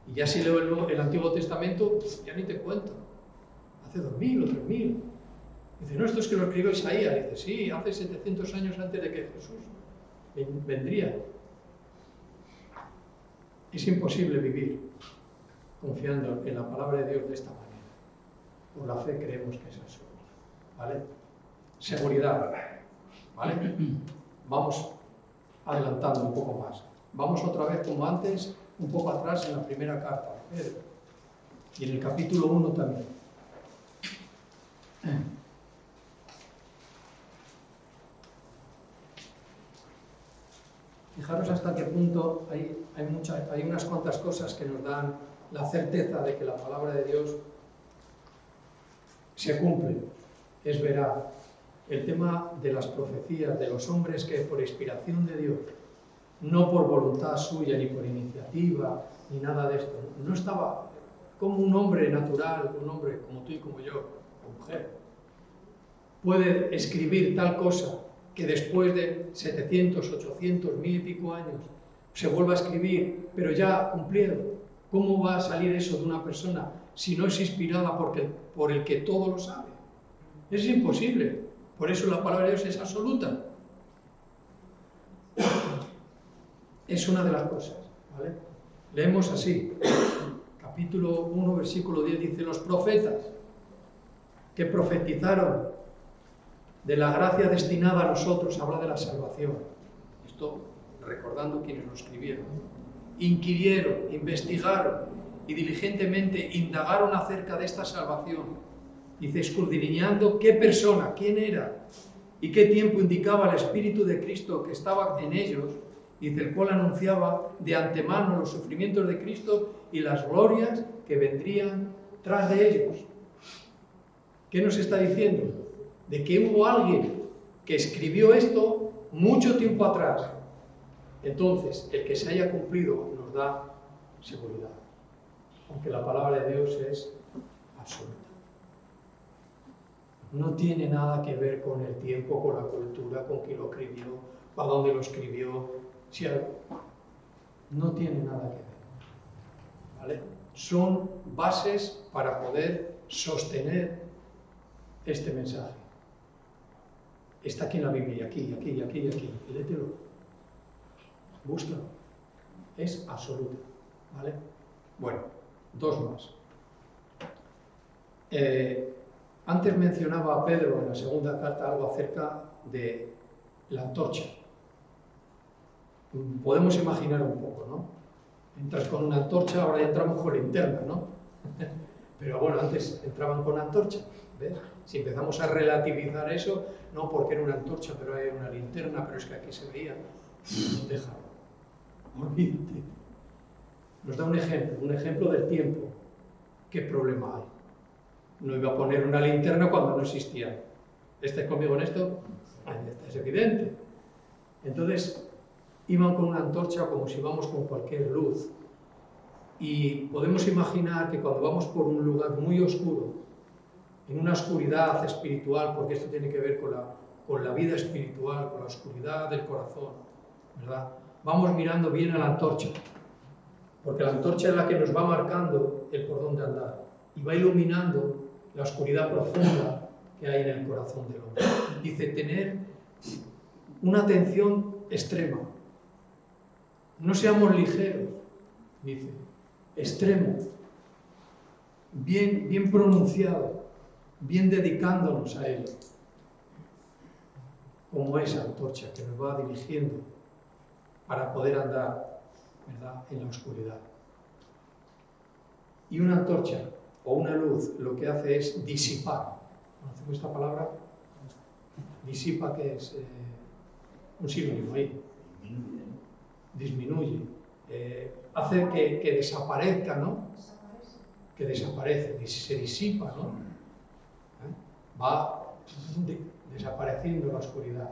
Y ya si leo el Antiguo Testamento, ya ni te cuento. Hace 2000 o 3000. Dice, no, esto es que lo escribió Isaías. Dice, sí, hace 700 años antes de que Jesús vendría. Es imposible vivir confiando en la palabra de Dios de esta manera. Por la fe creemos que es eso. ¿Vale? Seguridad. ¿Vale? Vamos adelantando un poco más. Vamos otra vez, como antes, un poco atrás en la primera carta de Pedro. Y en el capítulo 1 también. Fijaros hasta qué punto hay unas cuantas cosas que nos dan la certeza de que la palabra de Dios se cumple, es veraz. El tema de las profecías de los hombres que por inspiración de Dios, no por voluntad suya ni por iniciativa ni nada de esto, no estaba como un hombre natural, un hombre como tú y como yo, o mujer, puede escribir tal cosa que después de 700, 800, 1000 y pico años se vuelva a escribir, pero ya cumplido. ¿Cómo va a salir eso de una persona si no es inspirada por el que todo lo sabe? Es imposible. Por eso la palabra de Dios es absoluta. Es una de las cosas, ¿vale? Leemos así, capítulo 1, versículo 10, dice, los profetas que profetizaron de la gracia destinada a nosotros, habla de la salvación. Esto recordando quienes lo escribieron. Inquirieron, investigaron y diligentemente indagaron acerca de esta salvación. Dice, escudriñando qué persona, quién era y qué tiempo indicaba el Espíritu de Cristo que estaba en ellos, dice, el cual anunciaba de antemano los sufrimientos de Cristo y las glorias que vendrían tras de ellos. ¿Qué nos está diciendo? De que hubo alguien que escribió esto mucho tiempo atrás. Entonces, el que se haya cumplido nos da seguridad, aunque la palabra de Dios es absoluta. No tiene nada que ver con el tiempo, con la cultura, con quién lo escribió, para dónde lo escribió. No tiene nada que ver. ¿Vale? Son bases para poder sostener este mensaje. Está aquí en la Biblia, aquí. Léetelo. Búscalo. Es absoluta. ¿Vale? Bueno, dos más. Antes mencionaba a Pedro en la segunda carta algo acerca de la antorcha. Podemos imaginar un poco, ¿no? Entras con una antorcha, ahora ya entramos con linterna, ¿no? Pero bueno, antes entraban con antorcha, ¿ves? Si empezamos a relativizar eso, no porque era una antorcha, pero era una linterna, pero es que aquí se veía, déjalo, olvídate. Nos da un ejemplo del tiempo. ¿Qué problema hay? No iba a poner una linterna cuando no existía. ¿Estáis conmigo en esto? Es evidente. Entonces, iban con una antorcha como si vamos con cualquier luz. Y podemos imaginar que cuando vamos por un lugar muy oscuro, en una oscuridad espiritual, porque esto tiene que ver con la vida espiritual, con la oscuridad del corazón, ¿verdad? Vamos mirando bien a la antorcha, porque la antorcha es la que nos va marcando el por dónde andar y va iluminando la oscuridad profunda que hay en el corazón del hombre. Dice, tener una atención extrema. No seamos ligeros, dice, extremo, bien pronunciado, bien dedicándonos a él, como esa antorcha que nos va dirigiendo para poder andar, ¿verdad?, en la oscuridad. Y una antorcha o una luz lo que hace es disipar. ¿Conocemos esta palabra? Disipa, que es un sinónimo ahí. Disminuye. Hace que desaparezca, ¿no? Que desaparece, se disipa, ¿no? Va desapareciendo la oscuridad.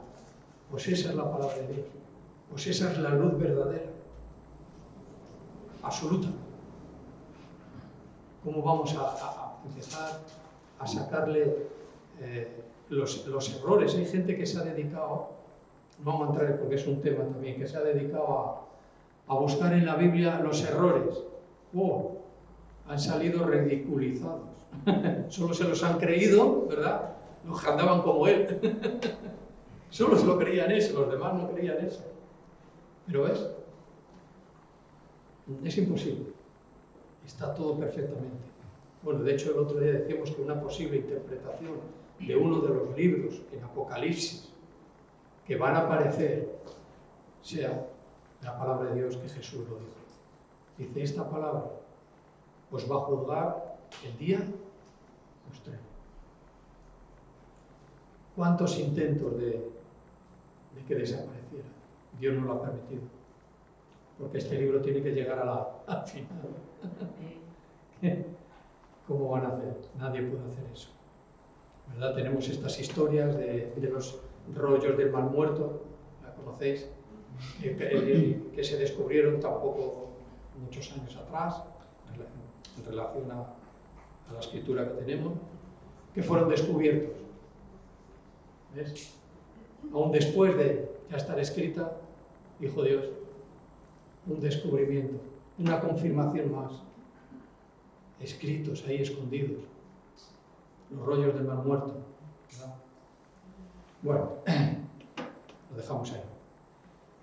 Pues esa es la palabra de Dios. Pues esa es la luz verdadera, absoluta. ¿Cómo vamos a empezar a sacarle los errores? Hay gente que se ha dedicado, vamos a entrar porque es un tema también, que se ha dedicado a buscar en la Biblia los errores. ¡Oh! Han salido ridiculizados. Solo se los han creído, ¿verdad? Los que andaban como él. Solo se lo creían eso, los demás no creían eso. Pero ¿ves? Es imposible. Está todo perfectamente. Bueno, de hecho el otro día decíamos que una posible interpretación de uno de los libros en Apocalipsis que van a aparecer sea la palabra de Dios, que Jesús lo dijo. Dice, esta palabra os va a juzgar el día postrero. ¿Cuántos intentos de que desapareciera? Dios no lo ha permitido. Porque este libro tiene que llegar al final. ¿Cómo van a hacer? Nadie puede hacer eso. ¿Verdad? Tenemos estas historias de los rollos del Mar Muerto, ¿la conocéis? Que se descubrieron tampoco muchos años atrás, en relación a la escritura que tenemos, que fueron descubiertos. ¿Ves? Aún después de ya estar escrita, dijo Dios, un descubrimiento, una confirmación más, escritos ahí escondidos, los rollos del Mar Muerto, ¿verdad? Bueno, lo dejamos ahí.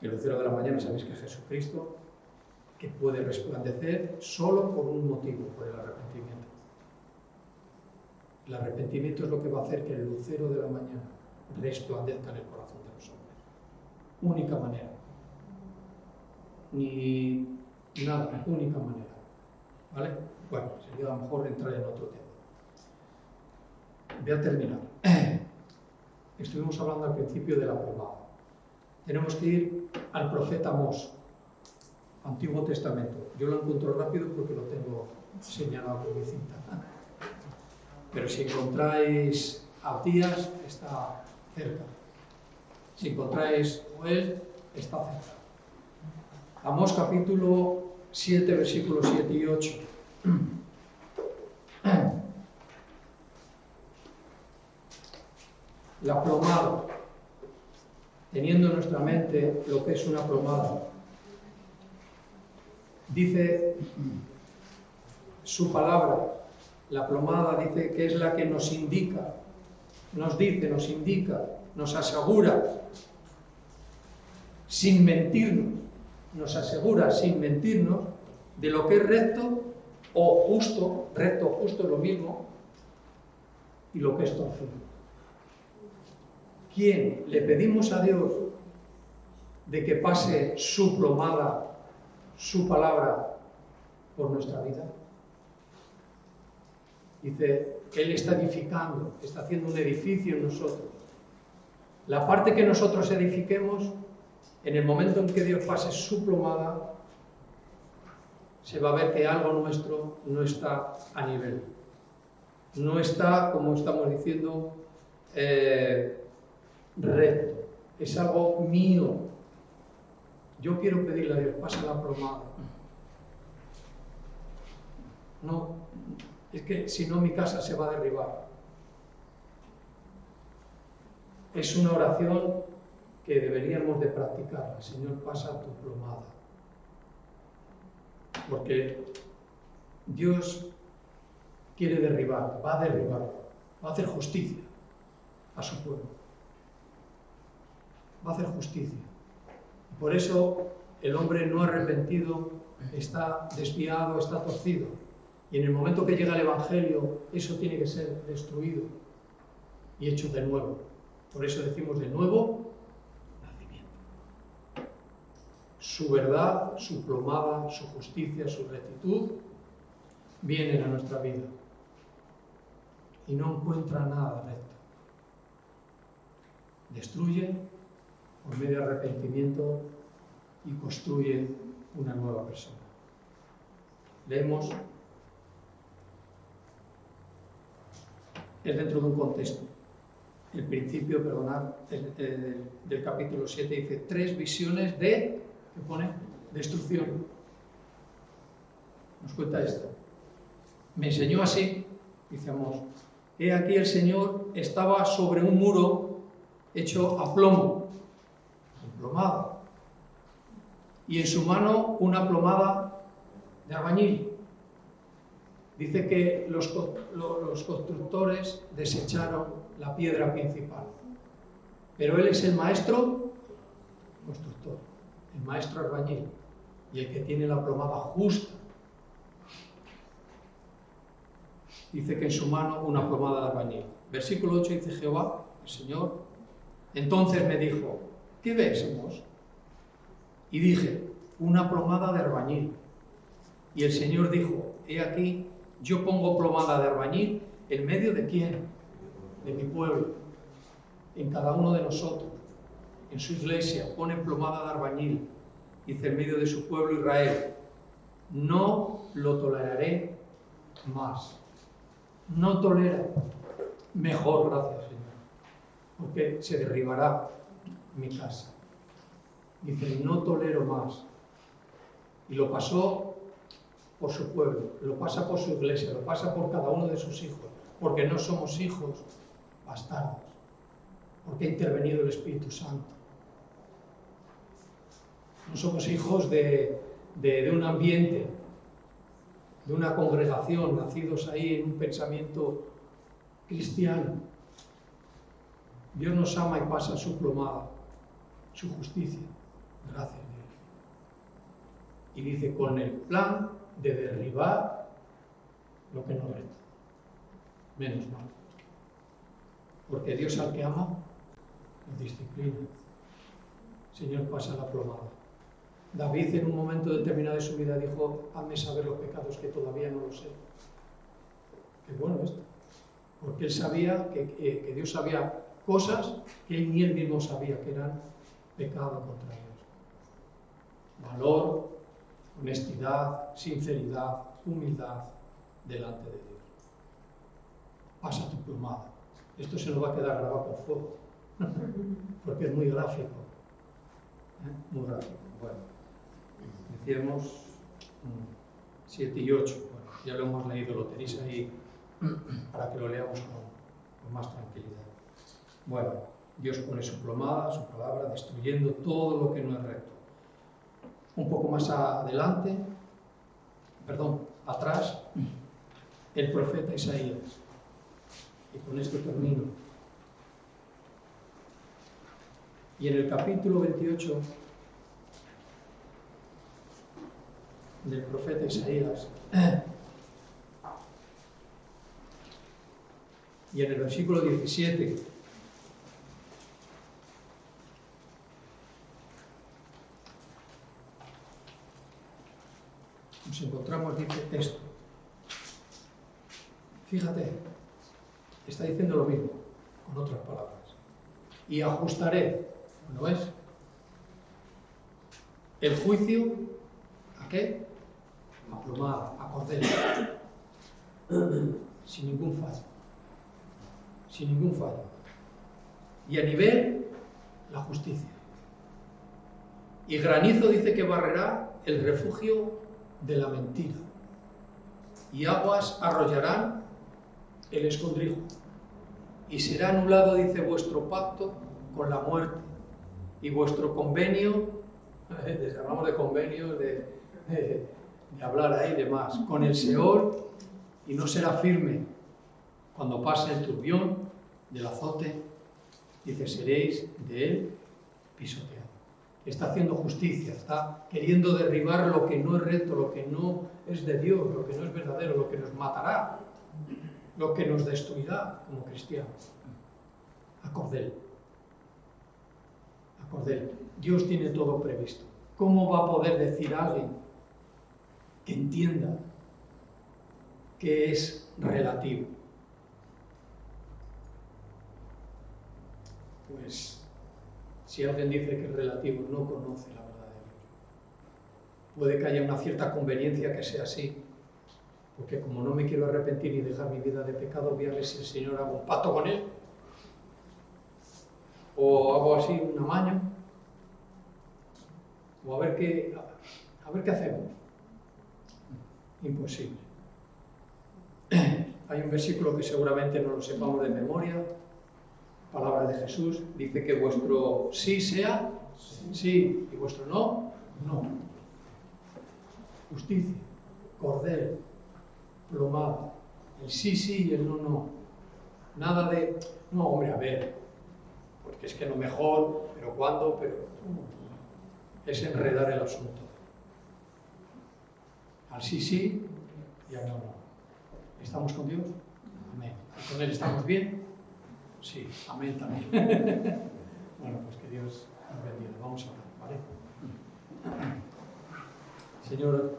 El lucero de la mañana, sabéis que Jesucristo, que puede resplandecer solo por un motivo, por el arrepentimiento. El arrepentimiento es lo que va a hacer que el lucero de la mañana resplandezca en el corazón de los hombres. Única manera. Ni nada, única manera. ¿Vale? Bueno, sería a lo mejor entrar en otro tema. Voy a terminar. Estuvimos hablando al principio de la probada. Tenemos que ir al profeta Amós, Antiguo Testamento. Yo lo encuentro rápido porque lo tengo señalado con mi cinta. Pero si encontráis Abdías, está cerca. Si encontráis Joel, está cerca. Amós capítulo 7, versículos 7 y 8. La plomada, teniendo en nuestra mente lo que es una plomada, dice su palabra, la plomada dice que es la que nos indica, nos dice, nos indica, nos asegura, sin mentirnos, nos asegura sin mentirnos de lo que es recto o justo es lo mismo, y lo que es torcido. ¿Quién le pedimos a Dios de que pase su plomada, su palabra por nuestra vida? Dice, Él está edificando, está haciendo un edificio en nosotros. La parte que nosotros edifiquemos, en el momento en que Dios pase su plomada, se va a ver que algo nuestro no está a nivel. No está, como estamos diciendo, recto. Es algo mío. Yo quiero pedirle a Dios, pasa la plomada. No, es que si no mi casa se va a derribar. Es una oración que deberíamos de practicar. Señor, pasa tu plomada. Porque Dios quiere derribar, va a hacer justicia a su pueblo. Va a hacer justicia. Por eso el hombre no arrepentido está desviado, está torcido. Y en el momento que llega el Evangelio, eso tiene que ser destruido y hecho de nuevo. Por eso decimos de nuevo nacimiento. Su verdad, su plomada, su justicia, su rectitud vienen a nuestra vida. y no encuentra nada recto. Destruye por medio de arrepentimiento y construye una nueva persona. Leemos, es dentro de un contexto. El principio, perdonad, del capítulo 7 dice 3 visiones de, ¿qué pone? Destrucción. Nos cuenta esto. Me enseñó así, dice Amós, he aquí el Señor estaba sobre un muro hecho a plomo, emplomado, y en su mano una plomada de albañil. Dice que los constructores desecharon la piedra principal, pero él es el maestro constructor, el maestro albañil, y el que tiene la plomada justa. Dice que en su mano una plomada de albañil. Versículo 8 dice Jehová, el Señor, entonces me dijo, ¿qué ves, Amós? Y dije, una plomada de albañil. Y el Señor dijo, he aquí, yo pongo plomada de albañil en medio de quién, de mi pueblo, en cada uno de nosotros, en su iglesia, pone plomada de albañil, dice en medio de su pueblo Israel, no lo toleraré más. No tolera, mejor, gracias Señor, porque se derribará mi casa. Dice, no tolero más. Y lo pasó por su pueblo, lo pasa por su iglesia, lo pasa por cada uno de sus hijos, porque no somos hijos bastardos, porque ha intervenido el Espíritu Santo. No somos hijos de un ambiente, de una congregación, nacidos ahí en un pensamiento cristiano. Dios nos ama y pasa su plomada, su justicia. Gracias, Dios. Y dice, con el plan de derribar lo que no es recto. Menos mal. Porque Dios al que ama, lo disciplina. El Señor pasa la plomada. David en un momento determinado de su vida dijo, hazme saber los pecados que todavía no lo sé. Qué bueno esto. Porque él sabía que Dios sabía cosas que él ni él mismo sabía que eran pecado contra Dios. Valor, honestidad, sinceridad, humildad delante de Dios. Pasa tu plomada. Esto se nos va a quedar grabado con fuego. Porque es muy gráfico. Muy gráfico. Bueno, decíamos 7 y 8. Bueno, ya lo hemos leído, lo tenéis ahí para que lo leamos con más tranquilidad. Bueno, Dios pone su plomada, su palabra, destruyendo todo lo que no es recto. Un poco más adelante, atrás, el profeta Isaías. Y con esto termino. Y en el capítulo 28 del profeta Isaías, y en el versículo 17, nos encontramos, dice esto. Fíjate, está diciendo lo mismo, con otras palabras. Y ajustaré, ¿no es? El juicio, ¿a qué? A plomada, a cordel. Sin ningún fallo. Sin ningún fallo. Y a nivel, la justicia. Y granizo dice que barrerá el refugio de la mentira. Y aguas arrollarán el escondrijo. Y será anulado, dice, vuestro pacto con la muerte. Y vuestro convenio, hablamos de convenios, de hablar ahí de más, con el Seol, y no será firme. Cuando pase el turbión del azote, dice, seréis de él pisoteado. Está haciendo justicia, está queriendo derribar lo que no es recto, lo que no es de Dios, lo que no es verdadero, lo que nos matará, lo que nos destruirá como cristianos. A cordel. A cordel. Dios tiene todo previsto. ¿Cómo va a poder decir alguien que entienda que es relativo? pues si alguien dice que es relativo, no conoce la verdad de Dios. Puede que haya una cierta conveniencia que sea así, porque como no me quiero arrepentir y dejar mi vida de pecado, voy a ver si el Señor hago un pacto con Él, o hago así una maña, o a ver qué hacemos. Imposible. Hay un versículo que seguramente no lo sepamos de memoria, palabra de Jesús, dice que vuestro sí sea sí y vuestro no, no. Justicia, cordel, plomada, el sí sí y el no no. Nada de, no hombre, a ver, porque es que lo mejor, pero cuándo, pero es enredar el asunto. Al sí sí y al no no. ¿Estamos con Dios? Amén. ¿Y con Él estamos bien? Sí, amén también. Bueno, pues que Dios nos bendiga. Vamos a orar, ¿vale? Señor,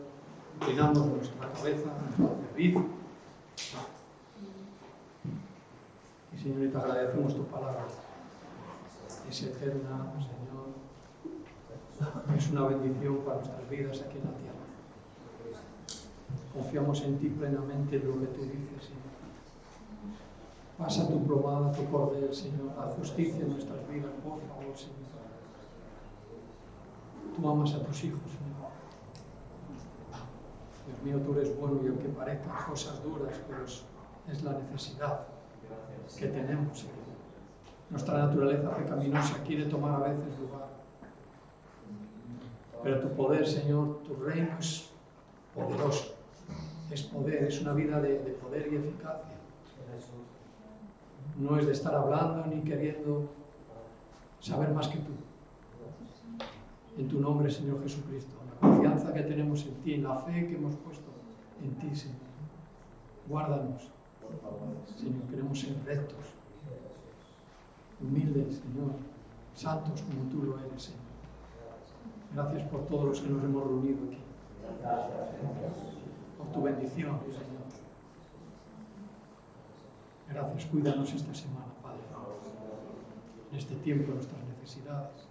inclinamos nuestra cabeza, nuestra cerviz. Y Señor, te agradecemos tu palabra. Es eterna, Señor. Es una bendición para nuestras vidas aquí en la tierra. Confiamos en ti plenamente en lo que tú dices, Señor. Pasa tu plomada, tu cordel, Señor. Haz justicia en nuestras vidas, por favor, Señor. Tú amas a tus hijos, Señor. Dios mío, tú eres bueno y aunque parezcan cosas duras, pero es la necesidad que tenemos, Señor. Nuestra naturaleza pecaminosa quiere tomar a veces lugar. Pero tu poder, Señor, tu reino es poderoso. Es poder, es una vida de poder y eficacia. No es de estar hablando ni queriendo saber más que tú. En tu nombre, Señor Jesucristo, la confianza que tenemos en ti, en la fe que hemos puesto en ti, Señor. Guárdanos. Señor, queremos ser rectos, humildes, Señor, santos como tú lo eres, Señor. Gracias por todos los que nos hemos reunido aquí. Por tu bendición, Señor. Gracias, cuídanos esta semana, Padre. En este tiempo, nuestras necesidades.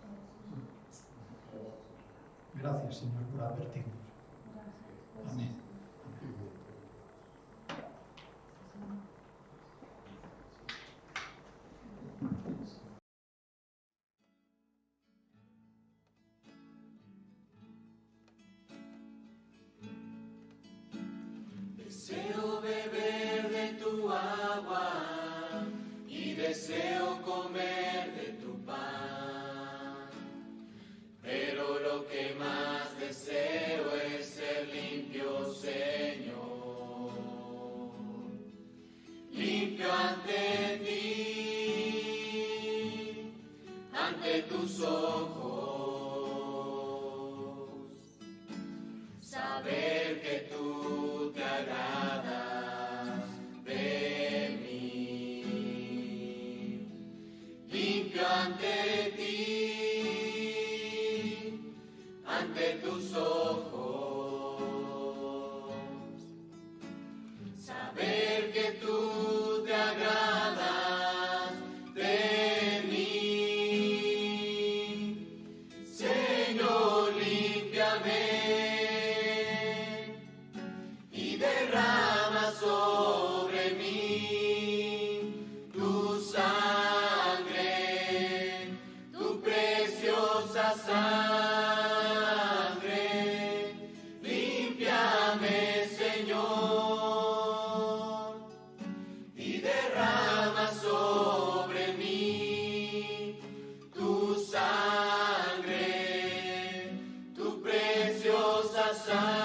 Gracias, Señor, por advertirnos. Amén. Deseo beber de tu agua y deseo comer de tu pan, pero lo que más deseo es ser limpio, Señor, limpio ante ti, ante tus ojos, saber que tú te agradas de mí, limpio ante ti, ante tus ojos, saber que tú te agradas de mí, Señor, límpiame. Derrama sobre mí tu sangre, tu preciosa sangre. Límpiame, Señor, y derrama sobre mí tu sangre, tu preciosa sangre.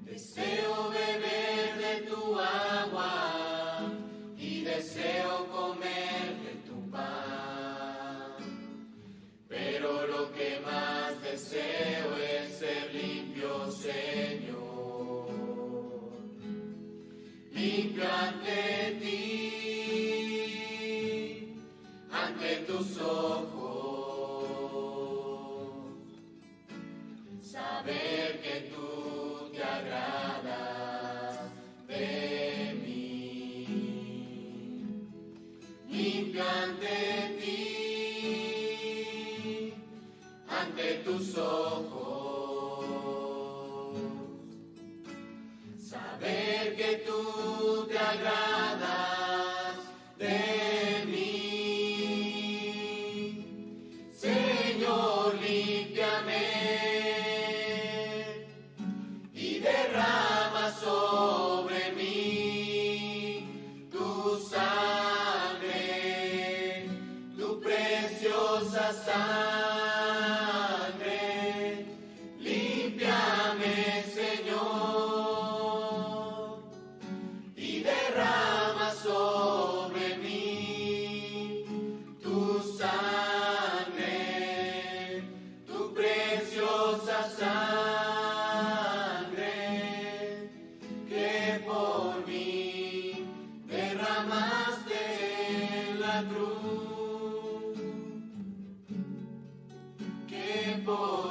Deseo beber de tu agua y deseo comer de tu pan, pero lo que más deseo es ser limpio, Señor, limpio ante ti, ante tus ojos, saber que tú te agradas de mí. Limpio ante ti, ante tus ojos, saber que tú te agradas de mí. Señor, límpiame y derrama sobre mí tu sangre, tu preciosa sangre. Límpiame, Señor, y derrama sobre mí tu sangre, tu preciosa sangre, que por mí derramaste en la cruz, que por